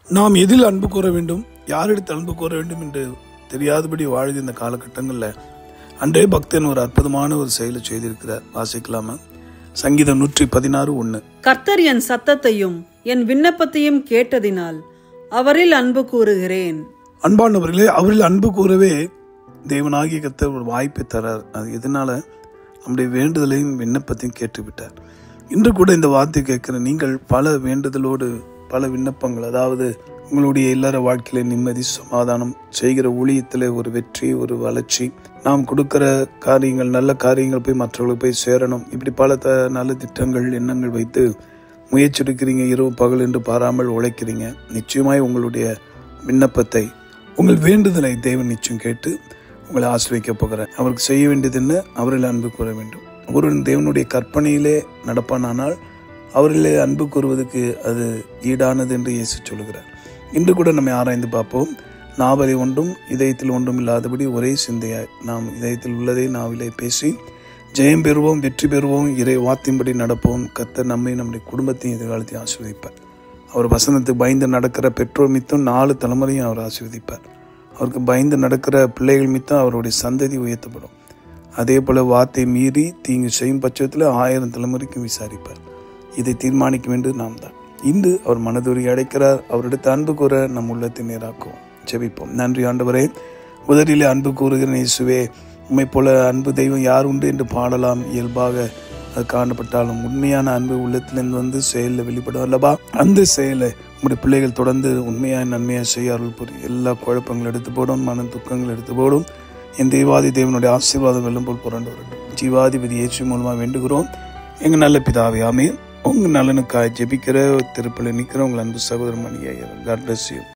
நாம் எதில் அன்பு கூற வேண்டும், யாரிடத்தில் அன்பு கூற வேண்டும் என்று தெரியாதபடி வாழ்ந்த இந்த காலகட்டங்களில் அன்றே பக்தன் ஒரு அற்புதமான ஒரு செயலை செய்திருக்கிறார். வாசிக்கலாமா? சங்கீதம் 116:1. கர்த்தர் என் சத்தத்தையும் என் விண்ணப்பத்தையும் கேட்டதினால் அவரில் அன்பு கூறுகிறேன். அன்பானவர்களே, அவரில் அன்பு கூறவே தேவனாகிய கர்த்தர் ஒரு வாய்ப்பை தரார். அது எதனால? நம்முடைய வேண்டுதலையும் விண்ணப்பத்தையும் கேட்டுவிட்டார். இன்று கூட இந்த வார்த்தை கேட்கிற நீங்கள் பல வேண்டுதலோடு பல விண்ணப்பங்கள், அதாவது உங்களுடைய இல்லற வாழ்க்கையில நிம்மதி, சமாதானம், செய்கிற ஊழியத்தில் ஒரு வெற்றி, ஒரு வளர்ச்சி, நாம் கொடுக்கிற காரியங்கள், நல்ல காரியங்கள் போய் மற்றவர்களுக்கு போய் சேரணும், இப்படி பல நல்ல திட்டங்கள், எண்ணங்கள் வைத்து முயற்சி எடுக்கிறீங்க. இரவு பகல் என்று பாராமல் உழைக்கிறீங்க. நிச்சயமாய் உங்களுடைய விண்ணப்பத்தை, உங்கள் வேண்டுதலை தேவன் நிச்சயம் கேட்டு உங்களை ஆசிர்வதிக்க போகிறார். அவருக்கு செய்ய வேண்டியது என்ன? அவரில் அன்பு கூற வேண்டும். ஒருவன் தேவனுடைய கற்பனையிலே நடப்பானால் அவரிலே அன்பு கூறுவதற்கு அது ஈடானது என்று இயேசு சொல்கிறார். இன்று கூட நம்மை ஆராய்ந்து பார்ப்போம். நாவலை ஒன்றும் இதயத்தில் ஒன்றும் இல்லாதபடி ஒரே சிந்தையாய் நாம் இதயத்தில் உள்ளதை நாவிலே பேசி ஜெயம் பெறுவோம், வெற்றி பெறுவோம், இறை வார்த்தையின்படி நடப்போம். கர்த்தர் நம்மை, நம்முடைய குடும்பத்தையும் எதிர்காலத்தையும் ஆசீர்வதிப்பார். அவர் வசனத்துக்கு பயந்து நடக்கிற பெற்றோர் மித்தம் 4 தலைமுறையும் அவர் ஆசீர்வதிப்பார். அவருக்கு பயந்து நடக்கிற பிள்ளைகள் மித்தம் அவருடைய சந்ததி உயர்த்தப்படும். அதே போல வார்த்தை மீறி தீங்கு செய்யும் பட்சத்தில் 1000 தலைமுறைக்கும் விசாரிப்பார். இதை தீர்மானிக்க வேண்டியது நாம் தான். இன்று அவர் மனதுரி அடைக்கிறார். அவரிடத்து அன்பு கூற நம் உள்ளத்தை நேராக்குவோம். ஜெபிப்போம். நன்றி ஆண்டவரே, உதறிலே அன்பு கூறுகிற இயேசுவே, உம்மை போல அன்பு தெய்வம் யார் உண்டு என்று பாடலாம். இயல்பாக அது காணப்பட்டாலும் உண்மையான அன்பு உள்ளத்திலிருந்து வந்து செயலில் வெளிப்படும் அல்லவா? அந்த செயலை உங்களுடைய பிள்ளைகள் தொடர்ந்து உண்மையாக நன்மையாக செய்ய அருள் புரி. எல்லா குழப்பங்கள் எடுத்து போடும், மன துக்கங்கள் எடுத்து போடும். என் தெய்வாதி தேவனுடைய ஆசீர்வாதம் வெல்லும் போல் புரண்டு வரட்டும். ஜீவாதிபதி இயேசு மூலமாக வேண்டுகிறோம். எங்கள் நல்ல பிதாவே, ஆமென். உங்கள் நலனுக்காக ஜெபிக்கிற திருப்பில் நிற்கிற உங்கள் அன்பு சகோதரன் மணியா. God bless you.